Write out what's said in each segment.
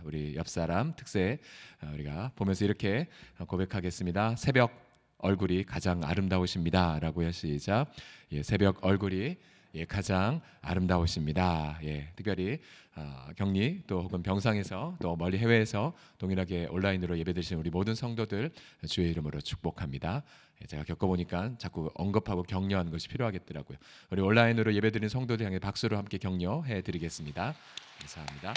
우리 옆 사람 특세 우리가 보면서 이렇게 고백하겠습니다. 새벽 얼굴이 가장 아름다우십니다라고요. 시작. 예, 새벽 얼굴이 가장 아름다우십니다. 예, 특별히 격리 또 혹은 병상에서 또 멀리 해외에서 동일하게 온라인으로 예배드리시는 우리 모든 성도들 주의 이름으로 축복합니다. 예, 제가 겪어보니까 자꾸 언급하고 격려하는 것이 필요하겠더라고요. 우리 온라인으로 예배드리는 성도들 향해 박수로 함께 격려해 드리겠습니다. 감사합니다.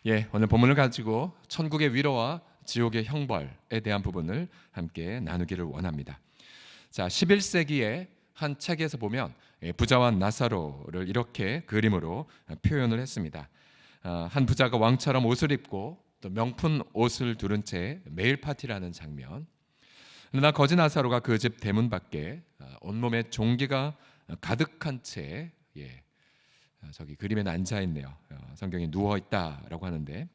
예, 오늘 본문을 가지고 천국의 위로와 지옥의 형벌에 대한 부분을 함께 나누기를 원합니다. 자, 11세기에 한 책에서 보면 부자와 나사로를 이렇게 그림으로 표현을 했습니다. 한 부자가 왕처럼 옷을 입고 또 명품 옷을 두른 채 매일 파티를 하는 장면. 그러나 거지 나사로가 그 집 대문 밖에 온몸에 종기가 가득한 채 저기 그림에는 앉아 있네요. 성경에 누워 있다라고 하는데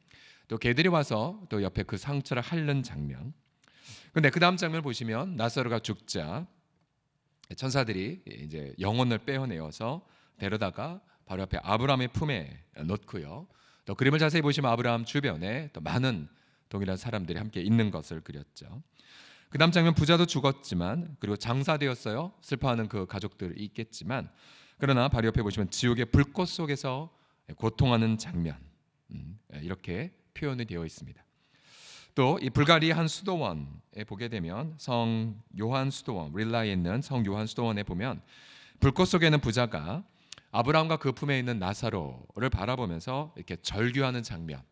또 개들이 와서 또 옆에 그 상처를 핥는 장면. 근데 그 다음 장면을 보시면 나사로가 죽자 천사들이 이제 영혼을 빼어내어서 데려다가 바로 옆에 아브라함의 품에 놓고요. 또 그림을 자세히 보시면 아브라함 주변에 또 많은 동일한 사람들이 함께 있는 것을 그렸죠. 그 다음 장면 부자도 죽었지만 그리고 장사되었어요. 슬퍼하는 그 가족들이 있겠지만 그러나 바로 옆에 보시면 지옥의 불꽃 속에서 고통하는 장면 이렇게 표현이 되어 있습니다. 또 이 불가리 한 수도원에 보게 되면 성 요한 수도원 릴라에 있는 성 요한 수도원에 보면 불꽃 속에 있는 부자가 아브라함과 그 품에 있는 나사로를 바라보면서 이렇게 절규하는 장면이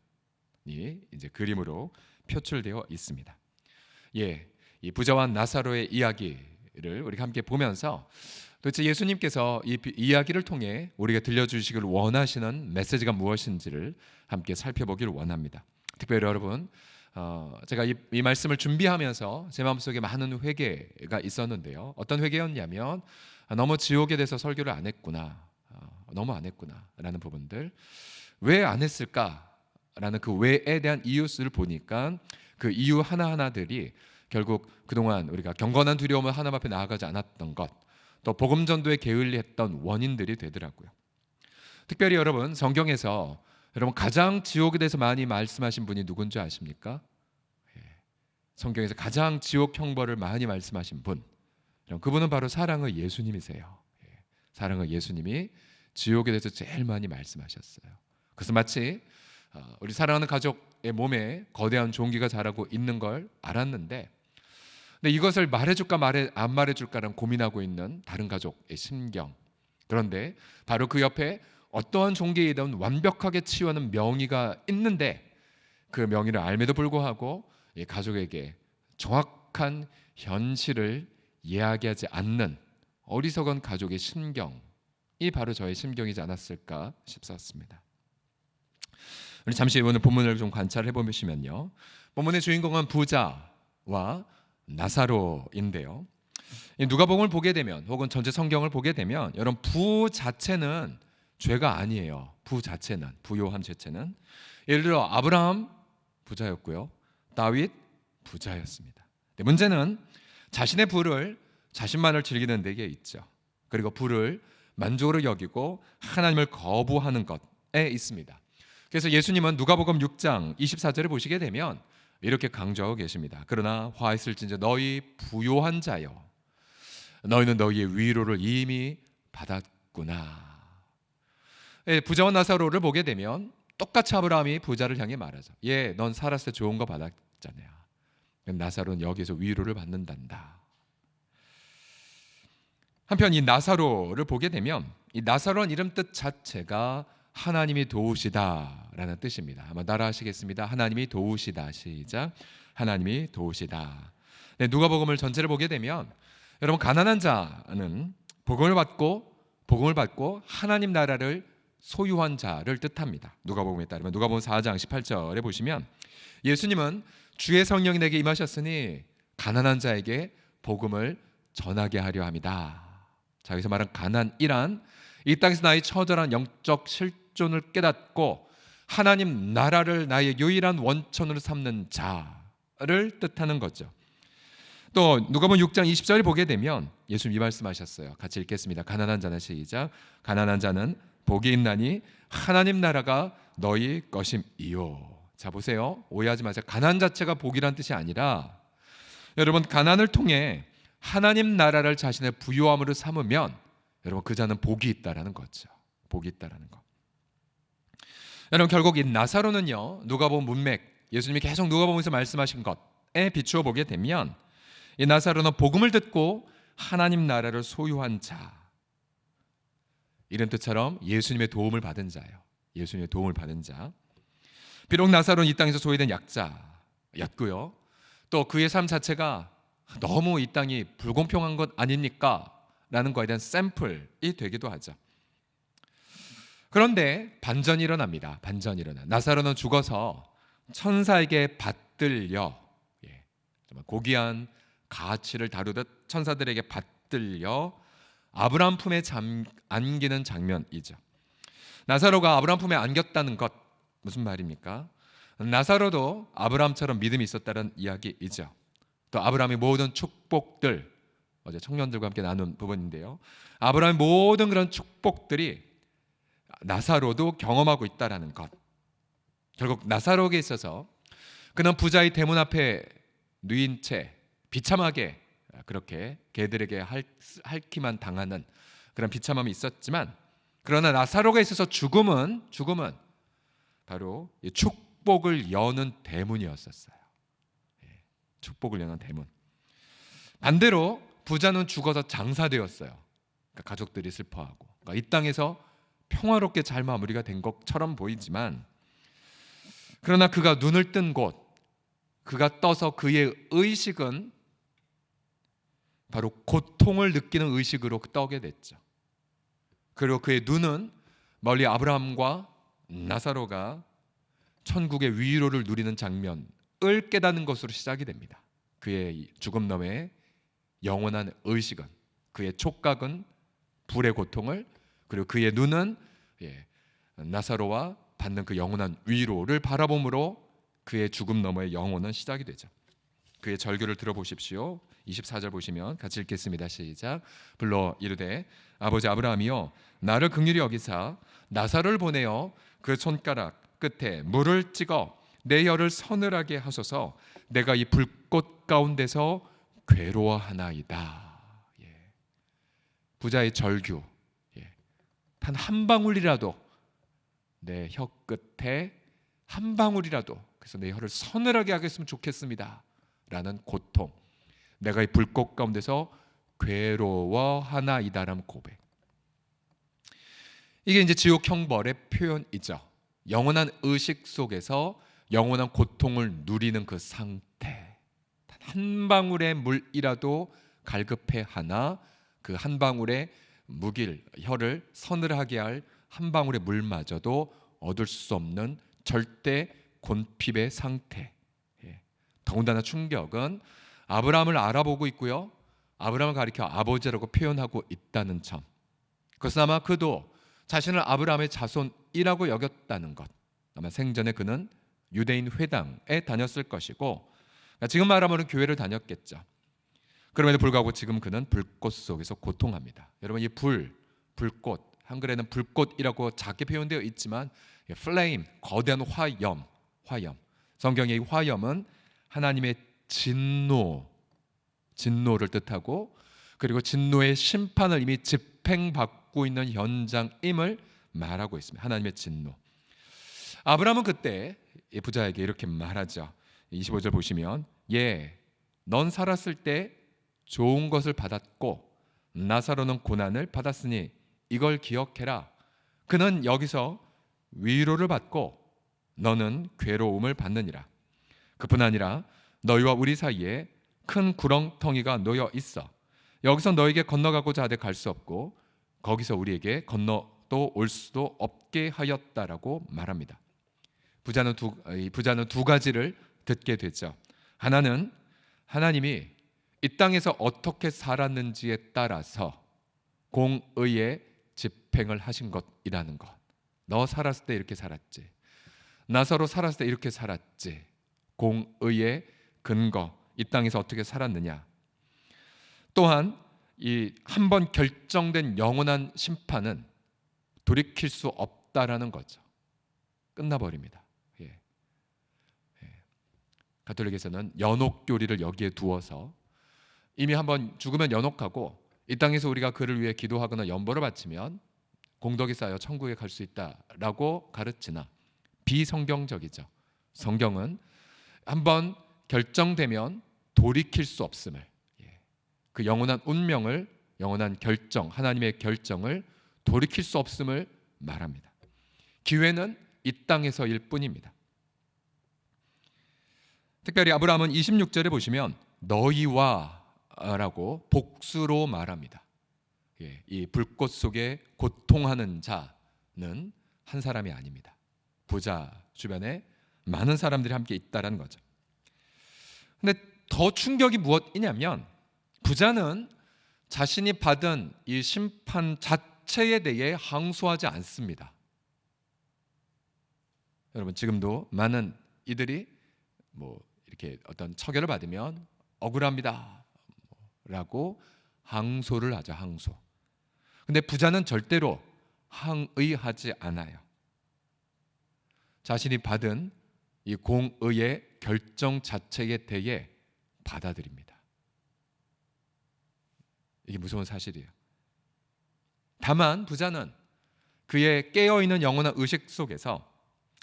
이제 그림으로 표출되어 있습니다. 예, 이 부자와 나사로의 이야기를 우리가 함께 보면서 도대체 예수님께서 이 이야기를 통해 우리가 들려주시길 원하시는 메시지가 무엇인지를 함께 살펴보기를 원합니다. 특별히 여러분 제가 이 말씀을 준비하면서 제 마음속에 많은 회개가 있었는데요. 어떤 회개였냐면 너무 지옥에 대해서 설교를 안 했구나, 너무 안 했구나라는 부분들, 왜 안 했을까라는 그 왜에 대한 이유를 보니까 그 이유 하나하나들이 결국 그동안 우리가 경건한 두려움을 하나님 앞에 나아가지 않았던 것, 또 복음 전도에 게을리했던 원인들이 되더라고요. 특별히 여러분 성경에서 여러분 가장 지옥에 대해서 많이 말씀하신 분이 누군지 아십니까? 성경에서 가장 지옥 형벌을 많이 말씀하신 분, 그분은 바로 사랑의 예수님이세요. 사랑의 예수님이 지옥에 대해서 제일 많이 말씀하셨어요. 그래서 마치 우리 사랑하는 가족의 몸에 거대한 종기가 자라고 있는 걸 알았는데 근데 이것을 말해줄까 안 말해줄까라는 고민하고 있는 다른 가족의 심경. 그런데 바로 그 옆에 어떠한 종기이든 완벽하게 치유하는 명의가 있는데 그 명의를 알매도 불구하고 이 가족에게 정확한 현실을 이야기하지 않는 어리석은 가족의 심경이 바로 저의 심경이지 않았을까 싶었습니다. 우리 잠시 오늘 본문을 좀 관찰해 보시면요, 본문의 주인공은 부자와 나사로인데요. 누가복음을 보게 되면 혹은 전체 성경을 보게 되면 여러분 부 자체는 죄가 아니에요. 부 자체는, 부요함 자체는. 예를 들어 아브라함 부자였고요, 다윗 부자였습니다. 문제는 자신의 부를 자신만을 즐기는 데에 있죠. 그리고 부를 만족으로 여기고 하나님을 거부하는 것에 있습니다. 그래서 예수님은 누가복음 6장 24절을 보시게 되면 이렇게 강조하고 계십니다. 그러나 화 있을진저 너희 부요한 자여, 너희는 너희의 위로를 이미 받았구나. 부자와 나사로를 보게 되면 똑같이 아브라함이 부자를 향해 말하죠. 예, 넌 살았을 때 좋은 거 받았잖아요. 나사로는 여기서 위로를 받는단다. 한편 이 나사로를 보게 되면 이 나사로는 이름 뜻 자체가 하나님이 도우시다라는 뜻입니다. 한번 따라하시겠습니다. 하나님이 도우시다. 시작. 하나님이 도우시다. 네, 누가복음을 전체를 보게 되면 여러분 가난한 자는 복음을 받고 하나님 나라를 소유한 자를 뜻합니다. 누가복음에 따르면 누가복음 4장 18절에 보시면 예수님은 주의 성령이 내게 임하셨으니 가난한 자에게 복음을 전하게 하려 함이다. 자, 여기서 말한 가난이란 이 땅에서 나의 처절한 영적 실존을 깨닫고 하나님 나라를 나의 유일한 원천으로 삼는 자를 뜻하는 거죠. 또 누가복음 6장 20절을 보게 되면 예수님이 이 말씀하셨어요. 같이 읽겠습니다. 가난한 자는 시작. 가난한 자는 복이 있나니 하나님 나라가 너희 것임이요. 자 보세요. 오해하지 마세요. 가난 자체가 복이란 뜻이 아니라 여러분 가난을 통해 하나님 나라를 자신의 부요함으로 삼으면 여러분 그 자는 복이 있다라는 거죠. 복이 있다라는 거. 여러분 결국 이 나사로는요 누가복음 문맥 예수님이 계속 누가복음에서 말씀하신 것에 비추어 보게 되면 이 나사로는 복음을 듣고 하나님 나라를 소유한 자 이런 뜻처럼 예수님의 도움을 받은 자예요. 예수님의 도움을 받은 자. 비록 나사로는 이 땅에서 소외된 약자였고요. 또 그의 삶 자체가 너무 이 땅이 불공평한 것 아닙니까? 라는 거에 대한 샘플이 되기도 하죠. 그런데 반전이 일어납니다. 반전이 일어나. 나사로는 죽어서 천사에게 받들려 정말 고귀한 가치를 다루듯 천사들에게 받들려 아브라함 품에 안기는 장면이죠. 나사로가 아브라함 품에 안겼다는 것 무슨 말입니까? 나사로도 아브라함처럼 믿음이 있었다는 이야기이죠. 또 아브라함의 모든 축복들 어제 청년들과 함께 나눈 부분인데요. 아브라함의 모든 그런 축복들이 나사로도 경험하고 있다라는 것. 결국 나사로에게 있어서 그는 부자의 대문 앞에 누인 채 비참하게 그렇게 개들에게 핥기만 당하는 그런 비참함이 있었지만 그러나 나사로가 있어서 죽음은 바로 축복을 여는 대문이었었어요. 축복을 여는 대문. 반대로 부자는 죽어서 장사되었어요. 그러니까 가족들이 슬퍼하고 그러니까 이 땅에서 평화롭게 잘 마무리가 된 것처럼 보이지만 그러나 그가 눈을 뜬 곳 그가 떠서 그의 의식은 바로 고통을 느끼는 의식으로 떠게 됐죠. 그리고 그의 눈은 멀리 아브라함과 나사로가 천국의 위로를 누리는 장면을 깨닫는 것으로 시작이 됩니다. 그의 죽음 너머의 영원한 의식은 그의 촉각은 불의 고통을 그리고 그의 눈은 나사로와 받는 그 영원한 위로를 바라봄으로 그의 죽음 너머의 영혼은 시작이 되죠. 그의 절규를 들어보십시오. 24절 보시면 같이 읽겠습니다. 시작. 불러 이르되 아버지 아브라함이여 나를 긍휼히 여기사 나사로를 보내어 그 손가락 끝에 물을 찍어 내 혀를 서늘하게 하소서 내가 이 불꽃 가운데서 괴로워하나이다. 부자의 절규 단 한 방울이라도 내 혀 끝에 한 방울이라도 그래서 내 혀를 서늘하게 하겠으면 좋겠습니다 라는 고통 내가 이 불꽃 가운데서 괴로워하나이다라는 고백 이게 이제 지옥 형벌의 표현이죠. 영원한 의식 속에서 영원한 고통을 누리는 그 상태 단 한 방울의 물이라도 갈급해 하나 그 한 방울의 묵일 혀를 서늘하게 할 한 방울의 물마저도 얻을 수 없는 절대 곤핍의 상태. 더군다나 충격은 아브라함을 알아보고 있고요. 아브라함을 가리켜 아버지라고 표현하고 있다는 점. 그것은 아마 그도 자신을 아브라함의 자손이라고 여겼다는 것. 아마 생전에 그는 유대인 회당에 다녔을 것이고 지금 말하면 교회를 다녔겠죠. 그럼에도 불구하고 지금 그는 불꽃 속에서 고통합니다. 여러분 이 불꽃 한글에는 불꽃이라고 작게 표현되어 있지만 플레임 거대한 화염 성경의 이 화염은 하나님의 진노를 뜻하고 그리고 진노의 심판을 이미 집행받고 있는 현장임을 말하고 있습니다. 하나님의 진노. 아브라함은 그때 이 부자에게 이렇게 말하죠. 25절 보시면 넌 살았을 때 좋은 것을 받았고 나사로는 고난을 받았으니 이걸 기억해라. 그는 여기서 위로를 받고 너는 괴로움을 받느니라. 그뿐 아니라 너희와 우리 사이에 큰 구렁텅이가 놓여 있어. 여기서 너에게 건너가고자 하되 갈 수 없고 거기서 우리에게 건너도 올 수도 없게 하였다라고 말합니다. 부자는 두 가지를 듣게 되죠. 하나는 하나님이 이 땅에서 어떻게 살았는지에 따라서 공의의 집행을 하신 것이라는 것. 너 살았을 때 이렇게 살았지. 나사로 살았을 때 이렇게 살았지. 공의의 근거, 이 땅에서 어떻게 살았느냐. 또한 이 한 번 결정된 영원한 심판은 돌이킬 수 없다라는 거죠. 끝나버립니다. 예. 가톨릭에서는 연옥교리를 여기에 두어서 이미 한번 죽으면 연옥하고 이 땅에서 우리가 그를 위해 기도하거나 연보를 바치면 공덕이 쌓여 천국에 갈 수 있다라고 가르치나 비성경적이죠. 성경은 한번 결정되면 돌이킬 수 없음을, 그 영원한 운명을, 영원한 결정, 하나님의 결정을 돌이킬 수 없음을 말합니다. 기회는 이 땅에서일 뿐입니다. 특별히 아브라함은 26절에 보시면 너희와 라고 복수로 말합니다. 이 불꽃 속에 고통하는 자는 한 사람이 아닙니다. 부자 주변에 많은 사람들이 함께 있다라는 거죠. 근데 더 충격이 무엇이냐면 부자는 자신이 받은 이 심판 자체에 대해 항소하지 않습니다. 여러분 지금도 많은 이들이 이렇게 어떤 처결을 받으면 억울합니다 라고 항소를 하죠. 항소. 근데 부자는 절대로 항의하지 않아요. 자신이 받은 이 공의의 결정 자체에 대해 받아들입니다. 이게 무서운 사실이에요. 다만 부자는 그의 깨어있는 영원한 의식 속에서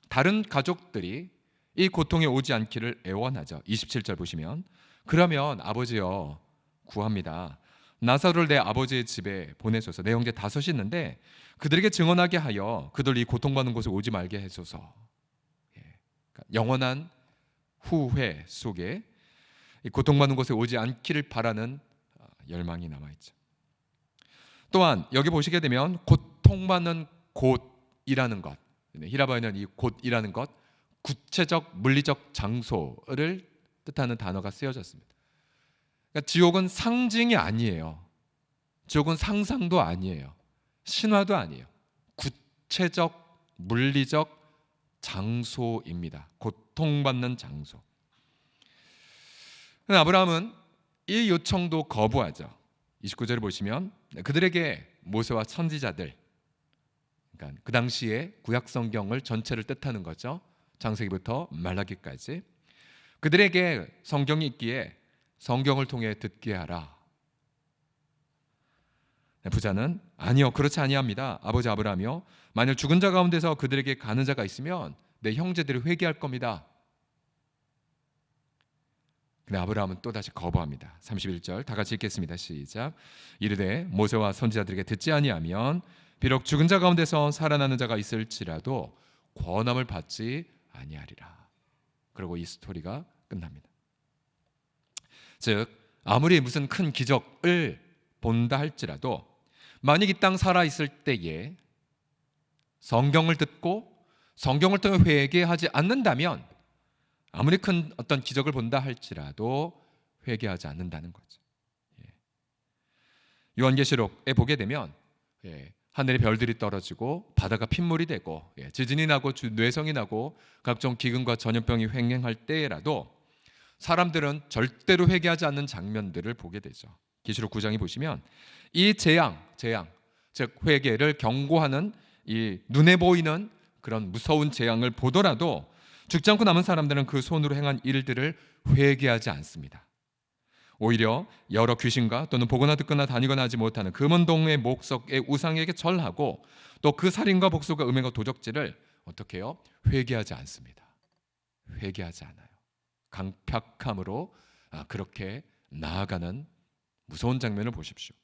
다른 가족들이 이 고통에 오지 않기를 애원하죠. 27절 보시면 그러면 아버지여 구합니다. 나사로를 내 아버지의 집에 보내소서. 내 형제 5이 있는데 그들에게 증언하게 하여 그들 이 고통받는 곳에 오지 말게 해소서. 그러니까 영원한 후회 속에 이 고통받는 곳에 오지 않기를 바라는 열망이 남아있죠. 또한 여기 보시게 되면 고통받는 곳이라는 것, 히라바에는 이 곳이라는 것, 구체적 물리적 장소를 뜻하는 단어가 쓰여졌습니다. 그러니까 지옥은 상징이 아니에요. 지옥은 상상도 아니에요. 신화도 아니에요. 구체적 물리적 장소입니다. 고통받는 장소. 아브라함은 이 요청도 거부하죠. 29절을 보시면 그들에게 모세와 선지자들, 그러니까 그 당시에 구약 성경을 전체를 뜻하는 거죠. 창세기부터 말라기까지 그들에게 성경이 있기에 성경을 통해 듣게 하라. 부자는 아니요 그렇지 아니합니다. 아버지 아브라함이요 만일 죽은 자 가운데서 그들에게 가는 자가 있으면 내 형제들이 회개할 겁니다. 근데 아브라함은 또다시 거부합니다. 31절 다 같이 읽겠습니다. 시작. 이르되 모세와 선지자들에게 듣지 아니하면 비록 죽은 자 가운데서 살아나는 자가 있을지라도 권함을 받지 아니하리라. 그리고 이 스토리가 끝납니다. 즉 아무리 무슨 큰 기적을 본다 할지라도 만약 이 땅 살아있을 때에 성경을 듣고 성경을 통해 회개하지 않는다면 아무리 큰 어떤 기적을 본다 할지라도 회개하지 않는다는 거죠. 요한계시록에 보게 되면 하늘에 별들이 떨어지고 바다가 핏물이 되고 지진이 나고 뇌성이 나고 각종 기근과 전염병이 횡행할 때라도 사람들은 절대로 회개하지 않는 장면들을 보게 되죠. 계시록 9장에 보시면 이 재앙 즉 회개를 경고하는 이 눈에 보이는 그런 무서운 재앙을 보더라도 죽지 않고 남은 사람들은 그 손으로 행한 일들을 회개하지 않습니다. 오히려 여러 귀신과 또는 보거나 듣거나 다니거나 하지 못하는 금은동의 목석의 우상에게 절하고 또 그 살인과 복수가 음행과 도적질을 어떻게 해요? 회개하지 않습니다. 회개하지 않아요. 강팍함으로 그렇게 나아가는 무서운 장면을 보십시오.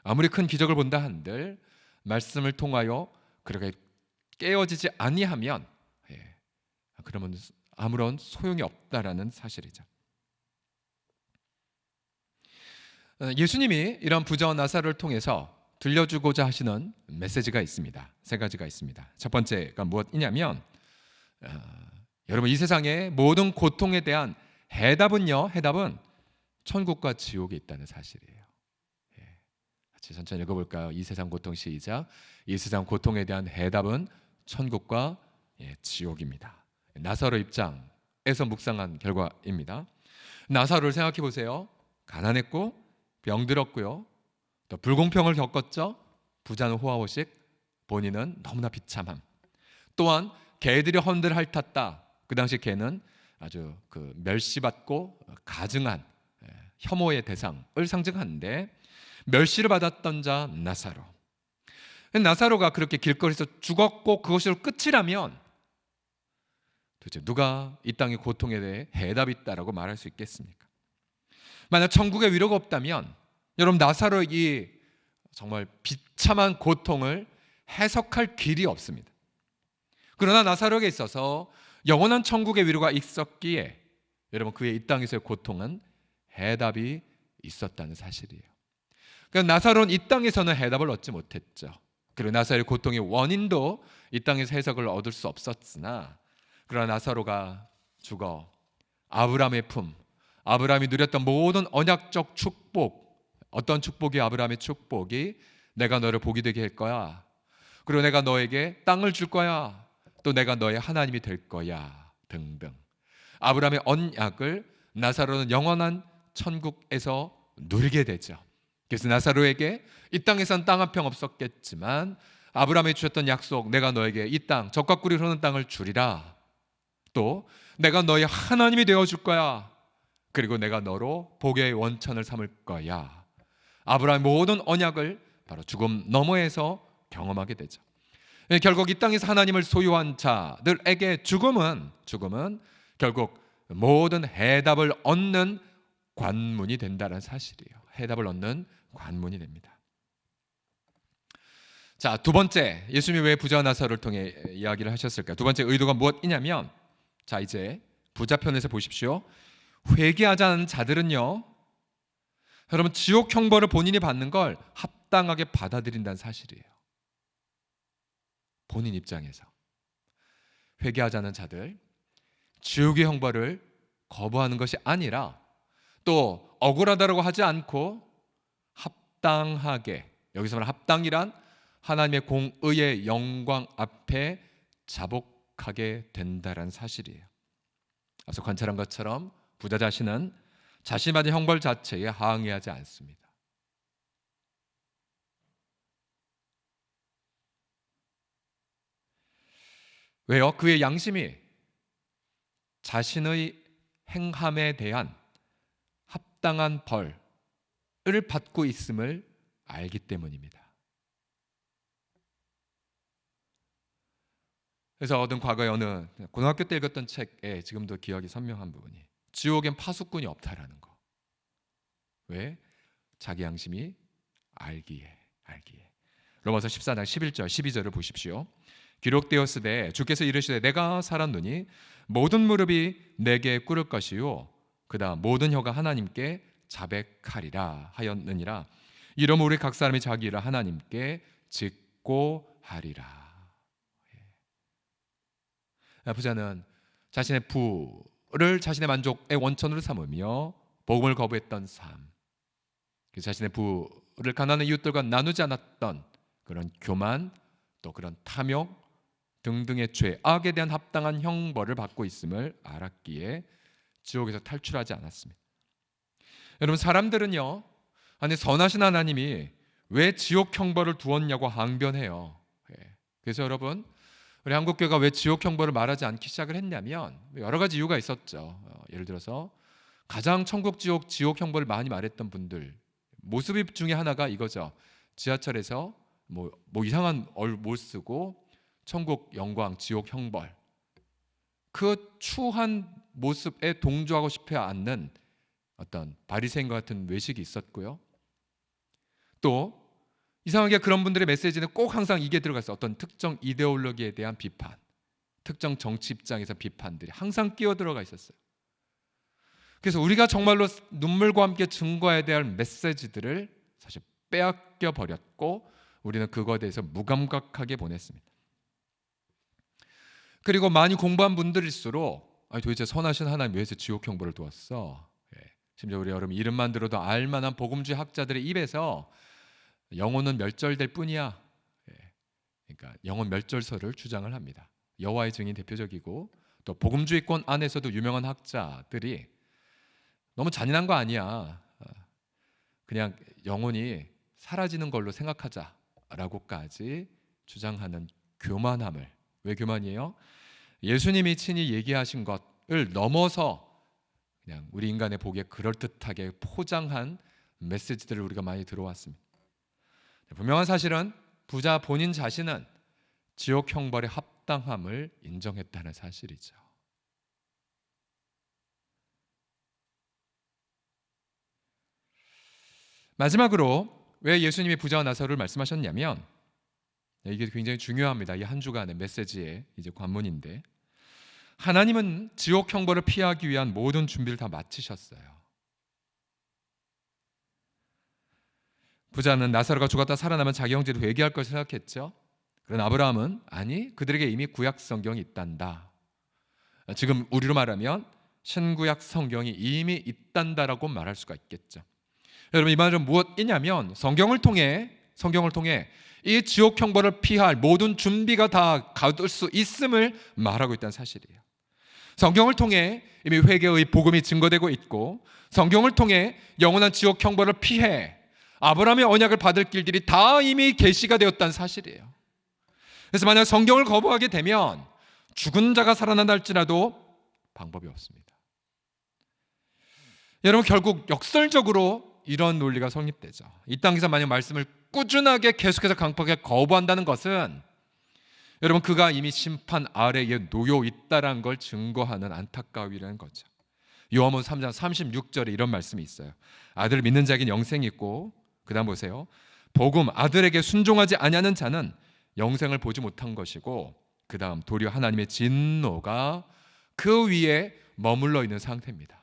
아무리 큰 기적을 본다 한들 말씀을 통하여 그렇게 깨어지지 아니하면 그러면 아무런 소용이 없다라는 사실이죠. 예수님이 이런 부자와 나사로를 통해서 들려주고자 하시는 메시지가 있습니다. 3가지가 있습니다. 첫 번째가 무엇이냐면 여러분 이 세상의 모든 고통에 대한 해답은 천국과 지옥에 있다는 사실이에요. 같이 천천히 읽어볼까요? 이 세상 고통 시작. 이 세상 고통에 대한 해답은 천국과 지옥입니다. 나사로 입장에서 묵상한 결과입니다. 나사로를 생각해 보세요. 가난했고 병들었고요. 또 불공평을 겪었죠. 부자는 호화호식, 본인은 너무나 비참함. 또한 개들이 헌들 핥았다. 그 당시 개는 아주 그 멸시받고 가증한 혐오의 대상을 상징하는데, 멸시를 받았던 자 나사로. 나사로가 그렇게 길거리에서 죽었고 그것으로 끝이라면 도대체 누가 이 땅의 고통에 대해 해답이 있다라고 말할 수 있겠습니까? 만약 천국에 위로가 없다면 여러분, 나사로의 이 정말 비참한 고통을 해석할 길이 없습니다. 그러나 나사로에게 있어서 영원한 천국의 위로가 있었기에 여러분, 그의 이 땅에서의 고통은 해답이 있었다는 사실이에요. 그러니까 나사로는 이 땅에서는 해답을 얻지 못했죠. 그리고 나사로의 고통의 원인도 이 땅에서 해석을 얻을 수 없었으나, 그러나 나사로가 죽어 아브라함의 품, 아브라함이 누렸던 모든 언약적 축복, 어떤 축복이 아브라함의 축복이 내가 너를 복이 되게 할 거야, 그리고 내가 너에게 땅을 줄 거야, 또 내가 너의 하나님이 될 거야 등등, 아브라함의 언약을 나사로는 영원한 천국에서 누리게 되죠. 그래서 나사로에게 이 땅에선 땅 한 평 없었겠지만 아브라함이 주셨던 약속, 내가 너에게 이 땅, 젖과 꿀이 흐르는 땅을 주리라, 또 내가 너의 하나님이 되어줄 거야, 그리고 내가 너로 복의 원천을 삼을 거야, 아브라함의 모든 언약을 바로 죽음 너머에서 경험하게 되죠. 결국 이 땅에서 하나님을 소유한 자들에게 죽음은 결국 모든 해답을 얻는 관문이 된다는 사실이에요. 해답을 얻는 관문이 됩니다. 자, 두 번째, 예수님이 왜 부자와 나사로를 통해 이야기를 하셨을까요? 두 번째 의도가 무엇이냐면, 자, 이제 부자편에서 보십시오. 회개하지 않은 자들은요, 여러분, 지옥 형벌을 본인이 받는 걸 합당하게 받아들인다는 사실이에요. 본인 입장에서 회개하지 않은 자들, 지옥의 형벌을 거부하는 것이 아니라 또 억울하다고 하지 않고 합당하게, 여기서 말하는 합당이란 하나님의 공의의 영광 앞에 자복하게 된다는 사실이에요. 앞서 관찰한 것처럼 부자 자신은 자신이 받은 형벌 자체에 항의하지 않습니다. 왜요? 그의 양심이 자신의 행함에 대한 합당한 벌을 받고 있음을 알기 때문입니다. 그래서 어떤 과거에 어느 고등학교 때 읽었던 책에 지금도 기억이 선명한 부분이, 지옥엔 파수꾼이 없다라는 거. 왜? 자기 양심이 알기에. 로마서 14장 11절 12절을 보십시오. 기록되었으되 주께서 이르시되 내가 살았노니 모든 무릎이 내게 꿇을 것이요 그다음 모든 혀가 하나님께 자백하리라 하였느니라. 이러므로 우리 각 사람이 자기 일을 하나님께 짓고 하리라. 부자는 자신의 부를 자신의 만족의 원천으로 삼으며 복음을 거부했던 삶, 자신의 부를 가난한 이웃들과 나누지 않았던 그런 교만, 또 그런 탐욕 등등의 죄, 악에 대한 합당한 형벌을 받고 있음을 알았기에 지옥에서 탈출하지 않았습니다. 여러분, 사람들은요, 아니 선하신 하나님이 왜 지옥 형벌을 두었냐고 항변해요. 그래서 여러분, 우리 한국교회가 왜 지옥 형벌을 말하지 않기 시작을 했냐면 여러 가지 이유가 있었죠. 예를 들어서 가장 천국 지옥 형벌을 많이 말했던 분들 모습 중에 하나가 이거죠. 지하철에서 뭐 이상한 옷 쓰고 천국 영광 지옥 형벌, 그 추한 모습에 동조하고 싶어 않는 어떤 바리새인과 같은 외식이 있었고요. 또 이상하게 그런 분들의 메시지는 꼭 항상 이게 들어갔어요. 어떤 특정 이데올로기에 대한 비판, 특정 정치 입장에서 비판들이 항상 끼어 들어가 있었어요. 그래서 우리가 정말로 눈물과 함께 증거해야 될 메시지들을 사실 빼앗겨 버렸고 우리는 그거에 대해서 무감각하게 보냈습니다. 그리고 많이 공부한 분들일수록 도대체 선하신 하나님 왜서 지옥 형벌을 두었어? 심지어 우리 여러분 이름만 들어도 알만한 복음주의 학자들의 입에서 영혼은 멸절될 뿐이야. 그러니까 영혼 멸절설을 주장을 합니다. 여호와의 증인 대표적이고 또 복음주의권 안에서도 유명한 학자들이 너무 잔인한 거 아니야. 그냥 영혼이 사라지는 걸로 생각하자라고까지 주장하는 교만함을, 왜 교만이에요? 예수님이 친히 얘기하신 것을 넘어서 그냥 우리 인간의 보기에 그럴듯하게 포장한 메시지들을 우리가 많이 들어왔습니다. 분명한 사실은 부자 본인 자신은 지옥 형벌의 합당함을 인정했다는 사실이죠. 마지막으로 왜 예수님이 부자와 나사로를 말씀하셨냐면, 이게 굉장히 중요합니다. 이 한 주간의 메시지의 이제 관문인데, 하나님은 지옥 형벌을 피하기 위한 모든 준비를 다 마치셨어요. 부자는 나사로가 죽었다 살아나면 자기 형제도 회개할 것을 생각했죠. 그러나 아브라함은 아니, 그들에게 이미 구약 성경이 있단다. 지금 우리로 말하면 신구약 성경이 이미 있단다라고 말할 수가 있겠죠. 여러분, 이 말은 무엇이냐면 성경을 통해 이 지옥 형벌을 피할 모든 준비가 다 가둘 수 있음을 말하고 있다는 사실이에요. 성경을 통해 이미 회개의 복음이 증거되고 있고, 성경을 통해 영원한 지옥 형벌을 피해 아브라함의 언약을 받을 길들이 다 이미 계시가 되었다는 사실이에요. 그래서 만약 성경을 거부하게 되면 죽은 자가 살아난다 할지라도 방법이 없습니다. 여러분, 결국 역설적으로 이런 논리가 성립되죠. 이 땅에서 만약 말씀을 꾸준하게 계속해서 강팍하게 거부한다는 것은 여러분, 그가 이미 심판 아래에 놓여 있다는 걸 증거하는 안타까움이라는 거죠. 요한복음 3장 36절에 이런 말씀이 있어요. 아들을 믿는 자에게는 영생이 있고, 그 다음 보세요. 복음 아들에게 순종하지 아니하는 자는 영생을 보지 못한 것이고, 그 다음 도리어 하나님의 진노가 그 위에 머물러 있는 상태입니다.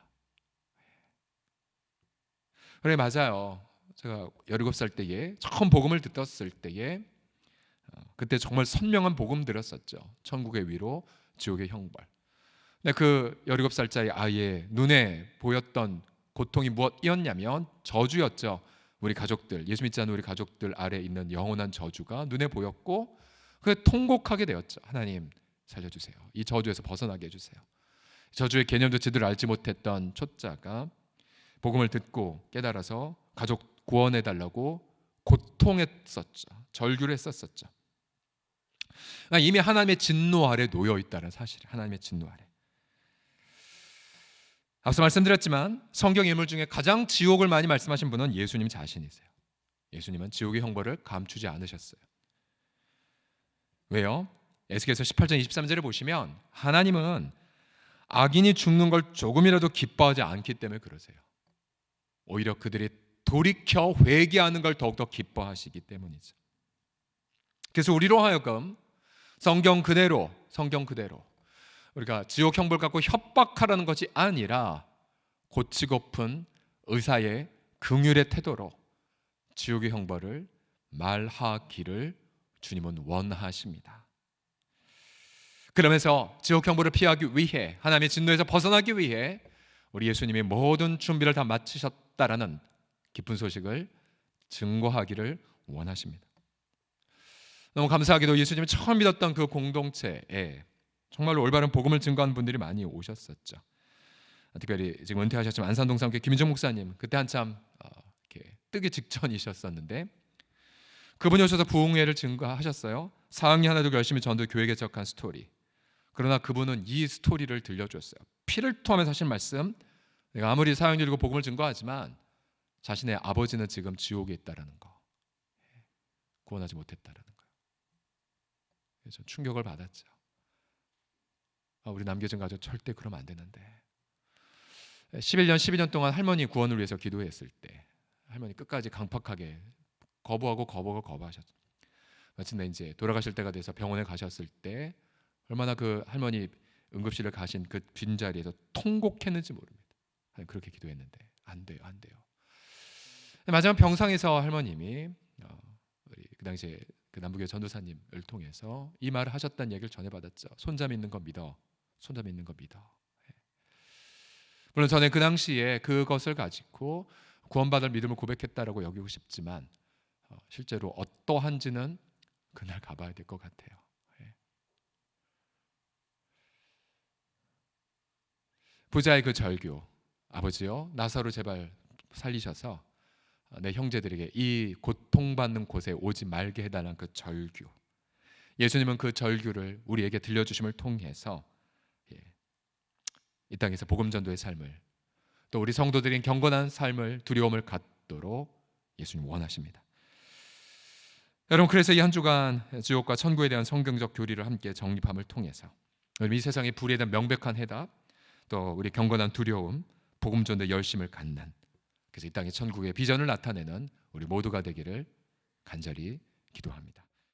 그래, 맞아요. 제가 17살 때에 처음 복음을 듣었을 때에 그때 정말 선명한 복음 들었었죠. 천국의 위로, 지옥의 형벌. 근데 그 17살짜리 아이의 눈에 보였던 고통이 무엇이었냐면 저주였죠. 우리 가족들, 예수 믿지 않는 우리 가족들 아래 있는 영원한 저주가 눈에 보였고, 그 통곡하게 되었죠. 하나님 살려주세요. 이 저주에서 벗어나게 해주세요. 저주의 개념도 제대로 알지 못했던 초짜가 복음을 듣고 깨달아서 가족 구원해달라고 고통했었죠. 절규를 했었었죠. 이미 하나님의 진노 아래 놓여 있다는 사실, 하나님의 진노 아래. 앞서 말씀드렸지만 성경 인물 중에 가장 지옥을 많이 말씀하신 분은 예수님 자신이세요. 예수님은 지옥의 형벌을 감추지 않으셨어요. 왜요? 에스겔서 18장 23절을 보시면 하나님은 악인이 죽는 걸 조금이라도 기뻐하지 않기 때문에 그러세요. 오히려 그들이 돌이켜 회개하는 걸 더욱더 기뻐하시기 때문이죠. 그래서 우리로 하여금 성경 그대로 우리가 지옥 형벌 갖고 협박하라는 것이 아니라 고치고픈 의사의 긍휼의 태도로 지옥의 형벌을 말하기를 주님은 원하십니다. 그러면서 지옥 형벌을 피하기 위해, 하나님의 진노에서 벗어나기 위해 우리 예수님이 모든 준비를 다 마치셨다라는 기쁜 소식을 증거하기를 원하십니다. 너무 감사하게도 예수님이 처음 믿었던 그 공동체에 정말로 올바른 복음을 증거하는 분들이 많이 오셨었죠. 특별히 지금 은퇴하셨지만 안산동산교회 김인정 목사님, 그때 한참 이렇게 뜨기 직전이셨었는데 그분이 오셔서 부흥회를 증거하셨어요. 4학년 하나 둘 열심히 전도 교회 개척한 스토리. 그러나 그분은 이 스토리를 들려줬어요. 피를 토하면서 하신 말씀, 내가 아무리 사형 열고 복음을 증거하지만 자신의 아버지는 지금 지옥에 있다라는 거, 구원하지 못했다라는 거예요. 그래서 충격을 받았죠. 우리 남겨진 가족 절대 그러면 안 되는데. 11년 12년 동안 할머니 구원을 위해서 기도했을 때 할머니 끝까지 강팍하게 거부하셨죠. 마침내 이제 돌아가실 때가 돼서 병원에 가셨을 때 얼마나 그 할머니 응급실을 가신 그 빈자리에서 통곡했는지 모릅니다. 그렇게 기도했는데 안 돼요. 마지막 병상에서 할머님이 우리 그 당시에 그 남부교회 전도사님을 통해서 이 말을 하셨다는 얘기를 전해받았죠. 손자 믿는 거 믿어. 물론 저는 그 당시에 그것을 가지고 구원받을 믿음을 고백했다라고 여기고 싶지만 실제로 어떠한지는 그날 가봐야 될 것 같아요. 부자의 그 절규, 아버지요 나사로 제발 살리셔서 내 형제들에게 이 고통받는 곳에 오지 말게 해달라는 그 절규. 예수님은 그 절규를 우리에게 들려주심을 통해서 이 땅에서 복음 전도의 삶을, 또 우리 성도들인 경건한 삶을, 두려움을 갖도록 예수님 원하십니다. 여러분, 그래서 이 한 주간 지옥과 천국에 대한 성경적 교리를 함께 정립함을 통해서 이 세상의 불에 대한 명백한 해답, 또 우리 경건한 두려움, 복음 전도의 열심을 갖는, 그래서 이 땅의 천국의 비전을 나타내는 우리 모두가 되기를 간절히 기도합니다.